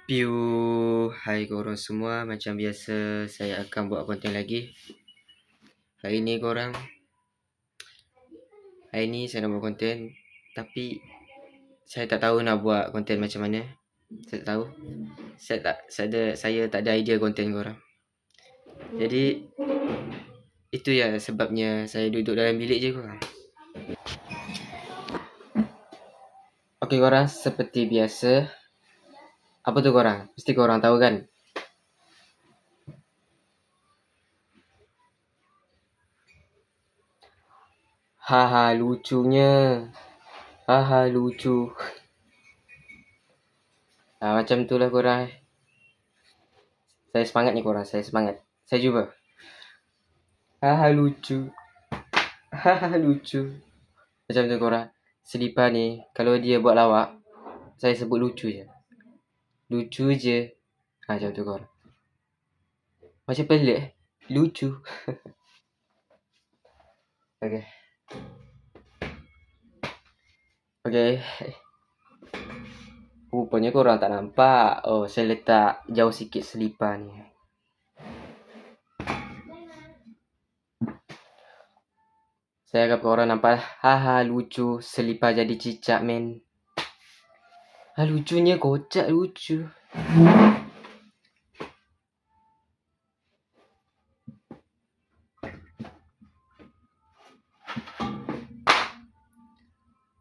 Piu, hai korang semua, macam biasa saya akan buat konten lagi. Hari ni saya nak buat konten, tapi saya tak tahu nak buat konten macam mana. Saya tak tahu. Saya tak ada idea konten korang. Jadi itu ya sebabnya saya duduk dalam bilik je korang. Okey korang, seperti biasa. Apa tu korang? Mesti korang tahu kan? Haha lucunya. Haha lucu. Macam tu lah korang. Saya semangat ni korang, saya semangat. Saya cuba. Haha lucu. Haha lucu. Macam tu korang. Selipar ni, kalau dia buat lawak, saya sebut lucu je. Lucu je. Macam tu korang. Macam pelik. Lucu. Okay. Rupanya korang tak nampak. Oh, saya letak jauh sikit selipar ni. Saya harap korang nampak. Haha lucu. Selipar jadi cicak men. Lucunya kocak lucu.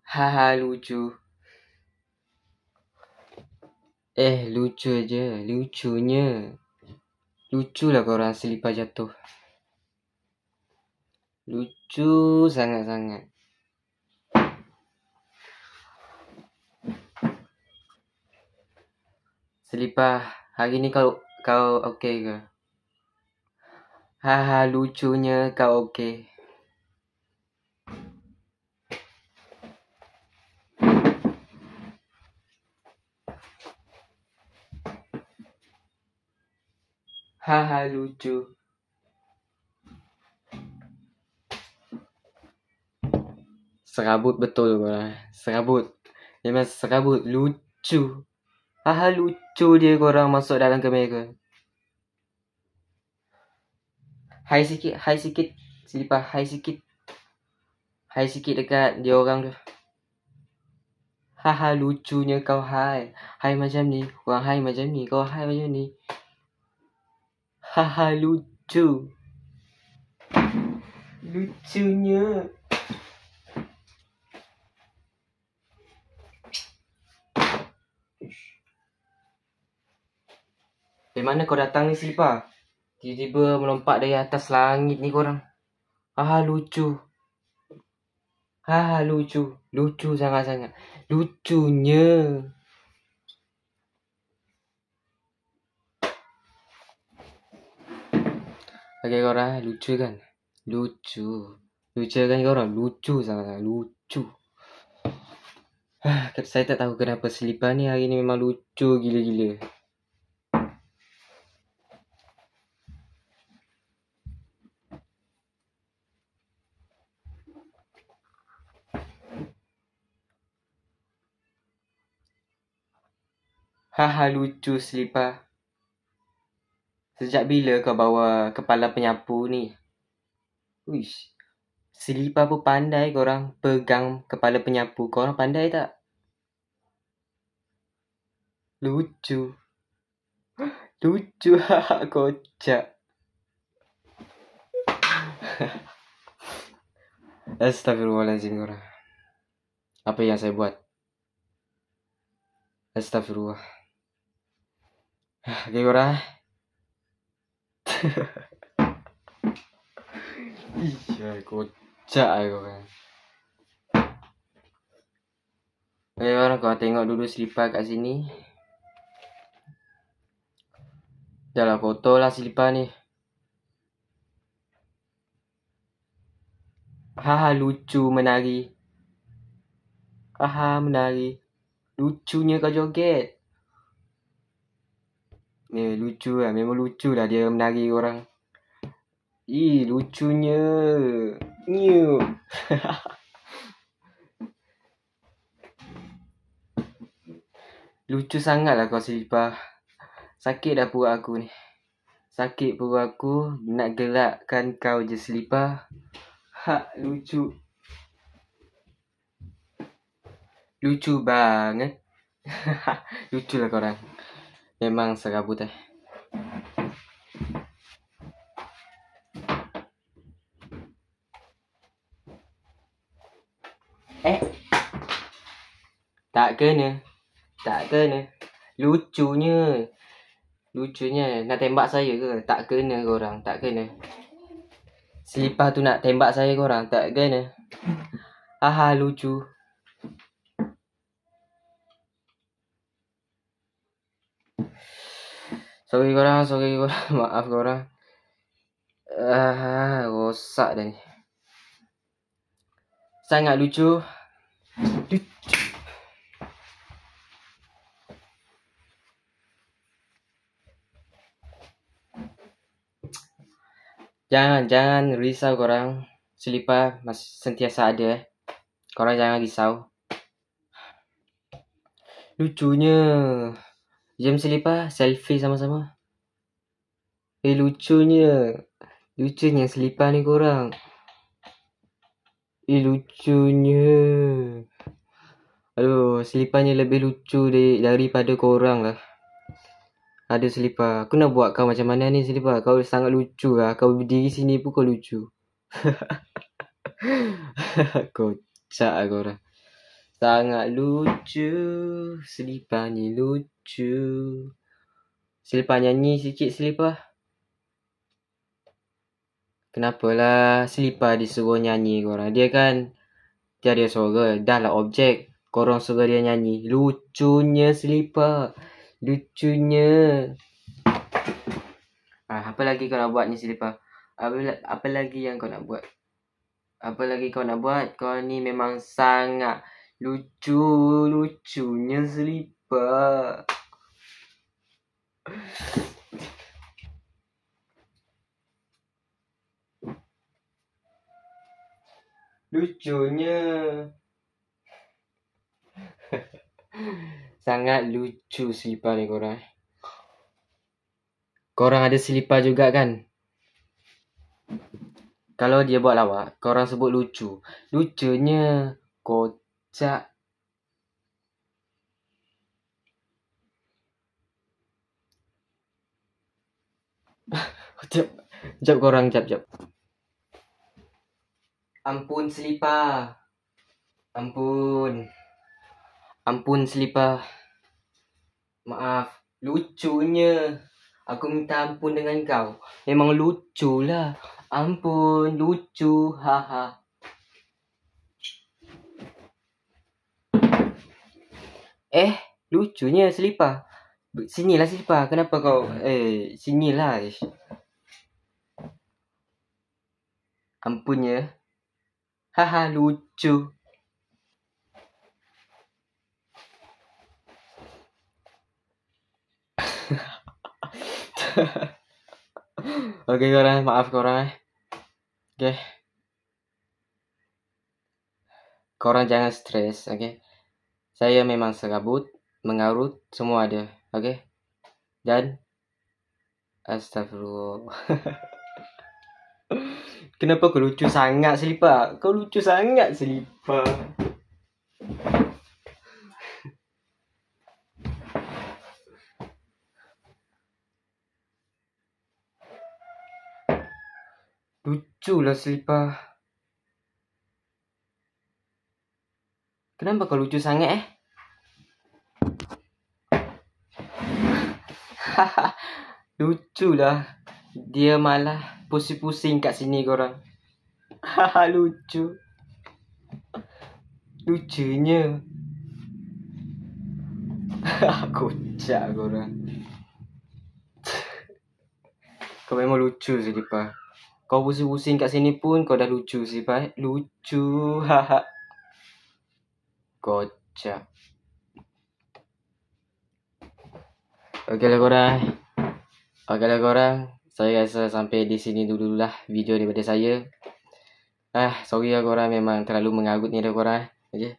Haha lucu. Lucu je. Lucunya. Lucu lah korang selipar jatuh. Lucu sangat-sangat. Selipar, hari ni kau okey ke? Haha lucunya kau okey. Haha lucu. Serabut betul korang. Serabut. Memang serabut. Lucu. Haha lucu dia korang masuk dalam kamera. Hai sikit. Selipar hai sikit. Hai sikit dekat dia orang tu. Haha lucunya kau hai. Hai macam ni. Korang hai macam ni. Kau hai macam ni. Haha lucu. Lucunya. Dari mana kau datang ni selipar? Tiba-tiba melompat dari atas langit ni korang. Haha lucu. Haha lucu. Lucu sangat-sangat. Lucunya. Okay korang, lucu kan? Lucu. Lucu kan korang? Lucu sangat-sangat. Lucu. Saya tak tahu kenapa selipar ni hari ni memang lucu gila-gila. Haha lucu selipar. Sejak bila kau bawa kepala penyapu ni? Uish. Selipar pun pandai korang pegang kepala penyapu. Korang pandai tak? Lucu. Lucu. Haha kocak. Astagfirullahaladzim korang. Apa yang saya buat? Astagfirullah. Okay korang. Kocak korang. Okay korang, kau tengok dulu selipar kat sini. Dah lah kotor lah selipar ni. Haha lucu menari. Haha menari. Lucunya kau joget. Lucu lah. Memang lucu lah dia menari korang. Lucunya. Lucu sangat lah kau selipar. Sakit dah perut aku ni. Sakit perut aku. Nak gerakkan kau je selipar. Lucu. Lucu banget. Lucu lah korang. Memang serabut Tak kena. Lucunya nak tembak saya ke? Tak kena korang. Tak kena. Selipar tu nak tembak saya korang. Tak kena. Lucu. Sorry korang. Maaf korang. Rosak dah ni. Sangat lucu. Jangan risau korang. Selipar masih sentiasa ada. Korang jangan risau. Lucunya. Jam selipar selfie sama-sama. Lucunya selipar ni korang. Lucunya. Aduh, seliparnya lebih lucu daripada korang lah. Ada selipar. Aku nak buat kau macam mana ni selipar? Kau sangat lucu lah. Kau berdiri sini pun kau lucu. Kocak lah korang. Sangat lucu. Selipar ni lucu. Selipar nyanyi sikit selipar. Kenapalah selipar disuruh nyanyi korang? Dia kan tiada suara. Dah lah objek. Korang suruh dia nyanyi. Lucunya selipar. Lucunya. Apa lagi kau nak buat ni selipar? Apa lagi yang kau nak buat? Kau ni memang sangat lucunya selipar. Lucunya. Sangat lucu selipar ni korang. Korang ada selipar juga kan? Kalau dia buat lawak, korang sebut lucu. Lucunya. Kocak. Jap korang, jap. Ampun selipar. Ampun selipar. Maaf. Lucunya. Aku minta ampun dengan kau. Memang lucu lah. Ampun, lucu. Lucunya selipar. Sinilah selipar. Kenapa kau? Sinilah. Ampunnya. Lucu. Okay korang, maaf korang. Okay. Korang jangan stres, okay. Saya memang serabut, mengarut, semua ada, okay. Dan astagfirullah. Kenapa kau lucu sangat selipar? Kau lucu sangat selipar. Lucu lah selipar. Kenapa kau lucu sangat Lucu lah. Dia malah pusing-pusing kat sini korang. Lucu. Lucunya. Kocak korang. Kau memang lucu selipar. Kau pusing-pusing kat sini pun kau dah lucu selipar. Lucu. Kocak. Okay lah korang. Saya rasa sampai di sini dululah video daripada saya. Sorry lah korang, memang terlalu mengarut ni dah korang. Okay.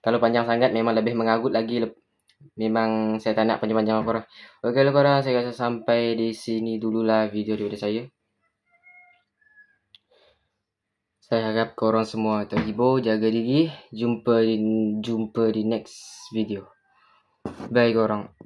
Kalau panjang sangat memang lebih mengarut lagi. Memang saya tak nak panjang-panjang korang. Okey lah korang, saya rasa sampai di sini dululah video daripada saya. Saya harap korang semua terhibur, jaga diri. Jumpa di next video. Bye korang.